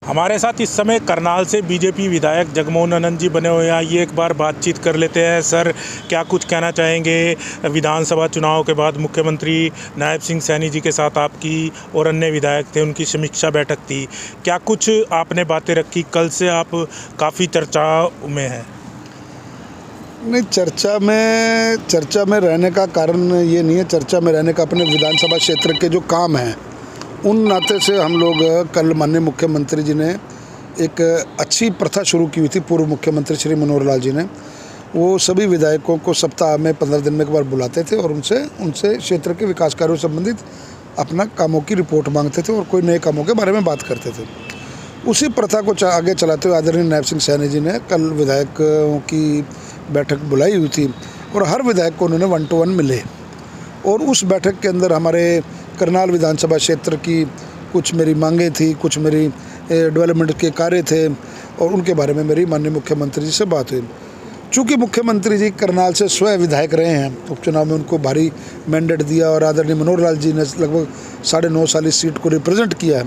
हमारे साथ इस समय करनाल से बीजेपी विधायक जगमोहन आनंद जी बने हुए हैं। ये एक बार बातचीत कर लेते हैं। सर, क्या कुछ कहना चाहेंगे? विधानसभा चुनाव के बाद मुख्यमंत्री नायब सिंह सैनी जी के साथ आपकी और अन्य विधायक थे, उनकी समीक्षा बैठक थी। क्या कुछ आपने बातें रखी? कल से आप काफ़ी चर्चा में हैं। नहीं, चर्चा में रहने का कारण ये नहीं है। चर्चा में रहने का अपने विधानसभा क्षेत्र के जो काम हैं उन नाते से हम लोग कल माननीय मुख्यमंत्री जी ने एक अच्छी प्रथा शुरू की हुई थी। पूर्व मुख्यमंत्री श्री मनोहर लाल जी ने वो सभी विधायकों को सप्ताह में 15 दिन में एक बार बुलाते थे और उनसे क्षेत्र के विकास कार्यों से संबंधित अपना कामों की रिपोर्ट मांगते थे और कोई नए कामों के बारे में बात करते थे। उसी प्रथा को आगे चलाते हुए आदरणीय नायब सिंह सैनी जी ने कल विधायकों की बैठक बुलाई हुई थी और हर विधायक को उन्होंने 1 to 1 मिले और उस बैठक के अंदर हमारे करनाल विधानसभा क्षेत्र की कुछ मेरी मांगें थी, कुछ मेरी डेवलपमेंट के कार्य थे और उनके बारे में मेरी माननीय मुख्यमंत्री जी से बात हुई। चूँकि मुख्यमंत्री जी करनाल से स्वयं विधायक रहे हैं, उपचुनाव में उनको भारी मैंडेट दिया और आदरणीय मनोहर लाल जी ने लगभग 9.5 साल इस सीट को रिप्रेजेंट किया है,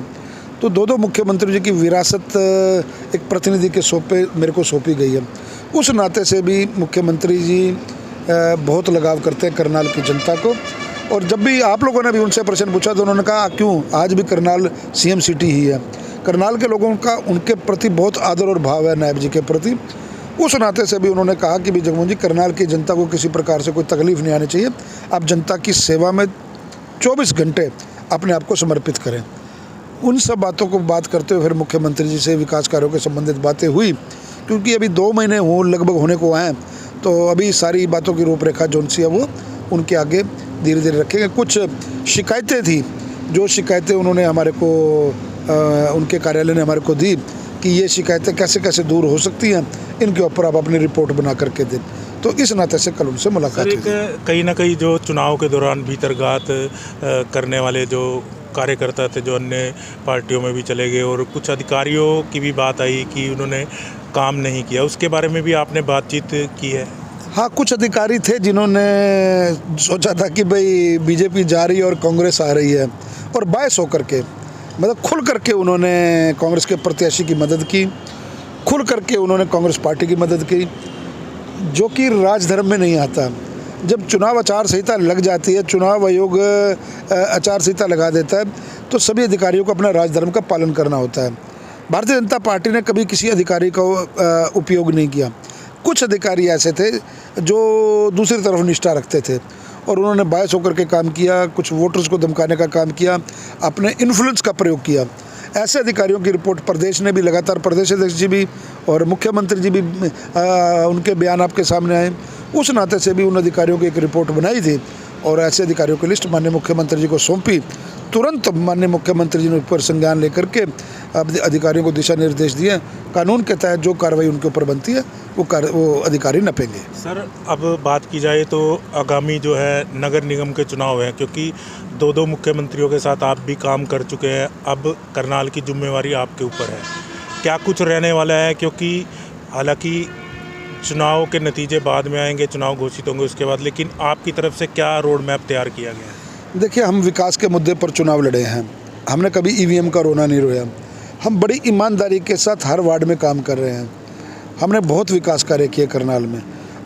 तो दो मुख्यमंत्री जी की विरासत एक प्रतिनिधि के मेरे को सौंपी गई है। उस नाते से भी मुख्यमंत्री जी बहुत लगाव करते हैं करनाल की जनता को। और जब भी आप लोगों ने भी उनसे प्रश्न पूछा तो उन्होंने कहा क्यों, आज भी करनाल सीएम सिटी ही है। करनाल के लोगों का उनके प्रति बहुत आदर और भाव है, नायब जी के प्रति। उस नाते से भी उन्होंने कहा कि भी जगमोहन जी, करनाल की जनता को किसी प्रकार से कोई तकलीफ नहीं आनी चाहिए। आप जनता की सेवा में 24 घंटे अपने आप को समर्पित करें। उन सब बातों को बात करते हुए फिर मुख्यमंत्री जी से विकास कार्यों के संबंधित बातें हुई। क्योंकि अभी 2 महीने लगभग होने को आए, तो अभी सारी बातों की रूपरेखा जो सी है वो उनके आगे धीरे धीरे रखेंगे। कुछ शिकायतें थी, जो शिकायतें उन्होंने हमारे को उनके कार्यालय ने हमारे को दी कि ये शिकायतें कैसे कैसे दूर हो सकती हैं, इनके ऊपर आप अपनी रिपोर्ट बना करके दें। तो इस नाते से कल उनसे मुलाकात हुई। कहीं ना कहीं जो चुनाव के दौरान भीतरघात करने वाले जो कार्यकर्ता थे, जो अन्य पार्टियों में भी चले गए और कुछ अधिकारियों की भी बात आई कि उन्होंने काम नहीं किया, उसके बारे में भी आपने बातचीत की है? हाँ, कुछ अधिकारी थे जिन्होंने सोचा था कि भाई बीजेपी जा रही है और कांग्रेस आ रही है, और बायस होकर के मतलब खुल करके उन्होंने कांग्रेस के प्रत्याशी की मदद की, खुल करके उन्होंने कांग्रेस पार्टी की मदद की, जो कि राजधर्म में नहीं आता। जब चुनाव आचार संहिता लग जाती है, चुनाव आयोग आचार संहिता लगा देता है, तो सभी अधिकारियों को अपना राजधर्म का पालन करना होता है। भारतीय जनता पार्टी ने कभी किसी अधिकारी का उपयोग नहीं किया। कुछ अधिकारी ऐसे थे जो दूसरी तरफ निष्ठा रखते थे और उन्होंने बायस होकर के काम किया, कुछ वोटर्स को धमकाने का काम किया, अपने इन्फ्लुएंस का प्रयोग किया। ऐसे अधिकारियों की रिपोर्ट प्रदेश ने भी लगातार, प्रदेश अध्यक्ष जी भी और मुख्यमंत्री जी भी उनके बयान आपके सामने आए। उस नाते से भी उन अधिकारियों की एक रिपोर्ट बनाई थी और ऐसे अधिकारियों की लिस्ट माननीय मुख्यमंत्री जी को सौंपी। तुरंत माननीय मुख्यमंत्री जी ने ऊपर संज्ञान लेकर के अधिकारियों को दिशा निर्देश दिए। कानून के तहत जो कार्रवाई उनके ऊपर बनती है वो अधिकारी नपेंगे। सर, अब बात की जाए तो आगामी जो है नगर निगम के चुनाव हैं, क्योंकि 2 मुख्यमंत्रियों के साथ आप भी काम कर चुके हैं, अब करनाल की जिम्मेवारी आपके ऊपर है। क्या कुछ रहने वाला है? क्योंकि हालांकि चुनाव के नतीजे बाद में आएंगे, चुनाव घोषित होंगे उसके बाद, लेकिन आपकी तरफ से क्या रोड मैप तैयार किया गया है? देखिए, हम विकास के मुद्दे पर चुनाव लड़े हैं, हमने कभी ईवीएम का रोना नहीं रोया। हम बड़ी ईमानदारी के साथ हर वार्ड में काम कर रहे हैं। हमने बहुत विकास कार्य किए करनाल में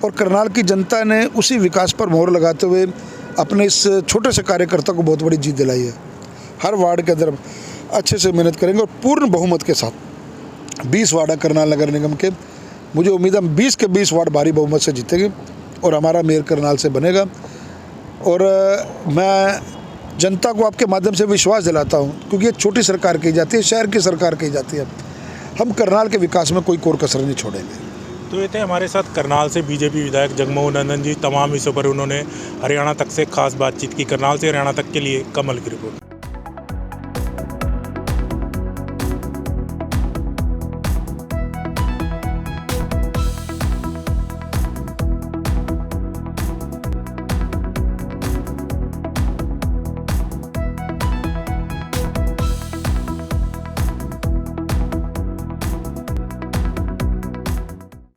और करनाल की जनता ने उसी विकास पर मोहर लगाते हुए अपने इस छोटे से कार्यकर्ता को बहुत बड़ी जीत दिलाई है। हर वार्ड के अंदर अच्छे से मेहनत करेंगे और पूर्ण बहुमत के साथ 20 वार्ड है करनाल नगर निगम के। मुझे उम्मीद है 20 के 20 वार्ड भारी बहुमत से जीतेंगे और हमारा मेयर करनाल से बनेगा। और मैं जनता को आपके माध्यम से विश्वास दिलाता हूं, क्योंकि ये छोटी सरकार की जाती है, शहर की सरकार की जाती है। हम करनाल के विकास में कोई कोर कसर नहीं छोड़ेंगे। तो ये थे हमारे साथ करनाल से बीजेपी विधायक जगमोहन आनंद जी। तमाम विषयों पर उन्होंने हरियाणा तक से खास बातचीत की। करनाल से हरियाणा तक के लिए कमल की रिपोर्ट।